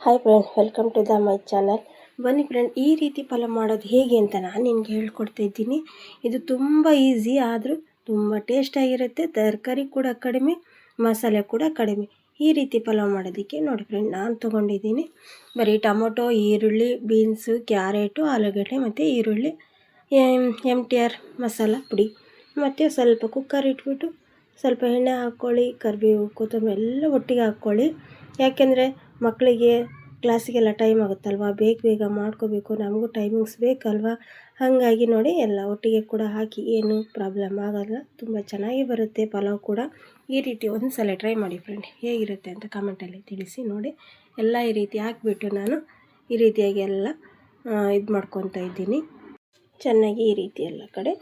Hi friend, welcome to my channel. ಬನ್ನಿ friend, ಈ ರೀತಿ ಪಲಾವ್ ಮಾಡೋದು ಹೇಗೆ ಅಂತ ನಾನು ನಿಮ್ಗೆ ಹೇಳ್ಕೊಡ್ತಾ ಇದ್ದೀನಿ. ಇದು ತುಂಬ ಈಸಿ, ಆದರೂ ತುಂಬ ಟೇಸ್ಟಾಗಿರುತ್ತೆ. ತರಕಾರಿ ಕೂಡ ಕಡಿಮೆ, ಮಸಾಲೆ ಕೂಡ ಕಡಿಮೆ. ಈ ರೀತಿ ಪಲಾವ್ ಮಾಡೋದಕ್ಕೆ ನೋಡಿ ಫ್ರೆಂಡ್, ನಾನು ತೊಗೊಂಡಿದ್ದೀನಿ ಬರೀ ಟೊಮೊಟೊ, ಈರುಳ್ಳಿ, ಬೀನ್ಸು, ಕ್ಯಾರೆಟು, ಆಲೂಗಡ್ಡೆ ಮತ್ತು ಈರುಳ್ಳಿ, MTR ಮಸಾಲ ಪುಡಿ ಮತ್ತು ಸ್ವಲ್ಪ ಕುಕ್ಕರ್ ಇಟ್ಬಿಟ್ಟು ಸ್ವಲ್ಪ ಎಣ್ಣೆ ಹಾಕ್ಕೊಳ್ಳಿ. ಕರಿಬೇವು, ಕೊತ್ತಂಬರಿ ಎಲ್ಲ ಒಟ್ಟಿಗೆ ಹಾಕ್ಕೊಳ್ಳಿ. ಯಾಕೆಂದರೆ ಮಕ್ಕಳಿಗೆ ಕ್ಲಾಸಿಗೆಲ್ಲ ಟೈಮ್ ಆಗುತ್ತಲ್ವ, ಬೇಗ ಮಾಡ್ಕೋಬೇಕು, ನಮಗೂ ಟೈಮಿಂಗ್ಸ್ ಬೇಕಲ್ವ. ಹಾಗಾಗಿ ನೋಡಿ ಎಲ್ಲ ಒಟ್ಟಿಗೆ ಕೂಡ ಹಾಕಿ ಏನು ಪ್ರಾಬ್ಲಮ್ ಆಗೋಲ್ಲ, ತುಂಬ ಚೆನ್ನಾಗಿ ಬರುತ್ತೆ ಪಲಾವ್ ಕೂಡ. ಈ ರೀತಿ ಒಂದು ಸಲ ಟ್ರೈ ಮಾಡಿ ಫ್ರೆಂಡ್, ಹೇಗಿರುತ್ತೆ ಅಂತ ಕಮೆಂಟಲ್ಲಿ ತಿಳಿಸಿ. ನೋಡಿ ಎಲ್ಲ ಈ ರೀತಿ ಹಾಕಿಬಿಟ್ಟು ನಾನು ಈ ರೀತಿಯಾಗಿ ಎಲ್ಲ ಇದು ಮಾಡ್ಕೊತಾ ಇದ್ದೀನಿ ಚೆನ್ನಾಗಿ ಈ ರೀತಿ ಎಲ್ಲ ಕಡೆ.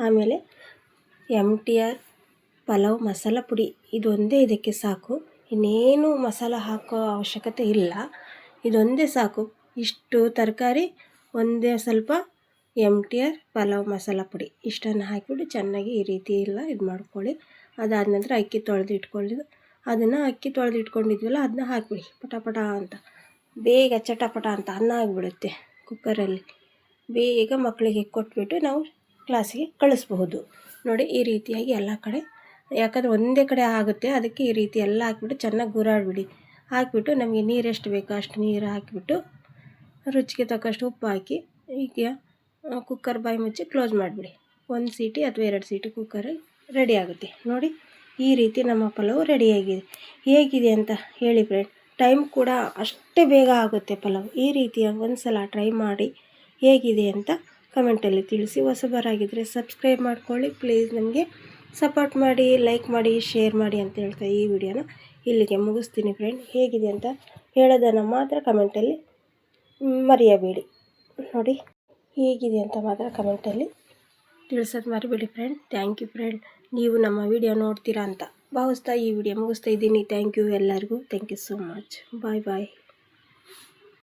ಆಮೇಲೆ MTR ಪಲಾವ್ ಮಸಾಲ ಪುಡಿ ಇದೊಂದೇ ಇದಕ್ಕೆ ಸಾಕು, ಇನ್ನೇನು ಮಸಾಲ ಹಾಕೋ ಅವಶ್ಯಕತೆ ಇಲ್ಲ, ಇದೊಂದೇ ಸಾಕು. ಇಷ್ಟು ತರಕಾರಿ, ಒಂದೇ ಸ್ವಲ್ಪ MTR ಪಲಾವ್ ಮಸಾಲ ಪುಡಿ, ಇಷ್ಟನ್ನು ಹಾಕಿಬಿಟ್ಟು ಚೆನ್ನಾಗಿ ಈ ರೀತಿ ಎಲ್ಲ ಇದು ಮಾಡ್ಕೊಳ್ಳಿ. ಅದಾದ ನಂತರ ಅಕ್ಕಿ ತೊಳೆದು ಇಟ್ಕೊಳ್ಳಿ. ಅದನ್ನು ಅಕ್ಕಿ ತೊಳೆದು ಇಟ್ಕೊಂಡಿದ್ವಲ್ಲ ಅದನ್ನ ಹಾಕಿಬಿಡಿ. ಪಟ ಅಂತ ಬೇಗ ಚಟಪಟ ಅಂತ ಅನ್ನ ಆಗಿಬಿಡುತ್ತೆ. ಕುಕ್ಕರಲ್ಲಿ ಬೇಗ ಮಕ್ಕಳಿಗೆ ಕೊಟ್ಬಿಟ್ಟು ನಾವು ಕ್ಲಾಸಿಗೆ ಕಳಿಸ್ಬಹುದು. ನೋಡಿ ಈ ರೀತಿಯಾಗಿ ಎಲ್ಲ ಕಡೆ, ಯಾಕಂದರೆ ಒಂದೇ ಕಡೆ ಆಗುತ್ತೆ, ಅದಕ್ಕೆ ಈ ರೀತಿ ಎಲ್ಲ ಹಾಕಿಬಿಟ್ಟು ಚೆನ್ನಾಗಿ ಗುರಾಡ್ಬಿಡಿ. ಹಾಕಿಬಿಟ್ಟು ನಮಗೆ ನೀರು ಎಷ್ಟು ಬೇಕೋ ಅಷ್ಟು ನೀರು ಹಾಕಿಬಿಟ್ಟು ರುಚಿಗೆ ತಕ್ಕಷ್ಟು ಉಪ್ಪು ಹಾಕಿ ಈಗ ಕುಕ್ಕರ್ ಬಾಯಿ ಮುಚ್ಚಿ ಕ್ಲೋಸ್ ಮಾಡಿಬಿಡಿ. 1 ಸೀಟಿ ಅಥವಾ 2 ಸೀಟಿ ಕುಕ್ಕರ್ ರೆಡಿ ಆಗುತ್ತೆ. ನೋಡಿ ಈ ರೀತಿ ನಮ್ಮ ಪಲಾವ್ ರೆಡಿಯಾಗಿದೆ. ಹೇಗಿದೆ ಅಂತ ಹೇಳಿ ಫ್ರೆಂಡ್. ಟೈಮ್ ಕೂಡ ಅಷ್ಟೇ ಬೇಗ ಆಗುತ್ತೆ ಪಲಾವ್. ಈ ರೀತಿಯಾಗಿ ಒಂದು ಸಲ ಟ್ರೈ ಮಾಡಿ ಹೇಗಿದೆ ಅಂತ ಕಮೆಂಟಲ್ಲಿ ತಿಳಿಸಿ. ಹೊಸಬರಾಗಿದ್ದರೆ ಸಬ್ಸ್ಕ್ರೈಬ್ ಮಾಡ್ಕೊಳ್ಳಿ ಪ್ಲೀಸ್. ನಮಗೆ ಸಪೋರ್ಟ್ ಮಾಡಿ, ಲೈಕ್ ಮಾಡಿ, ಶೇರ್ ಮಾಡಿ ಅಂತ ಹೇಳ್ತಾ ಈ ವಿಡಿಯೋನ ಇಲ್ಲಿಗೆ ಮುಗಿಸ್ತೀನಿ ಫ್ರೆಂಡ್. ಹೇಗಿದೆ ಅಂತ ಹೇಳೋದನ್ನು ಮಾತ್ರ ಕಮೆಂಟಲ್ಲಿ ಮರೆಯಬೇಡಿ. ನೋಡಿ ಹೇಗಿದೆ ಅಂತ ಮಾತ್ರ ಕಮೆಂಟಲ್ಲಿ ತಿಳಿಸೋದು ಮರಿಬೇಡಿ ಫ್ರೆಂಡ್. ಥ್ಯಾಂಕ್ ಯು ಫ್ರೆಂಡ್, ನೀವು ನಮ್ಮ ವಿಡಿಯೋ ನೋಡ್ತೀರಾ ಅಂತ ಭಾವಿಸ್ತಾ ಈ ವಿಡಿಯೋ ಮುಗಿಸ್ತಾ ಇದ್ದೀನಿ. ಥ್ಯಾಂಕ್ ಯು ಎಲ್ಲರಿಗೂ. Thank you so much. Bye.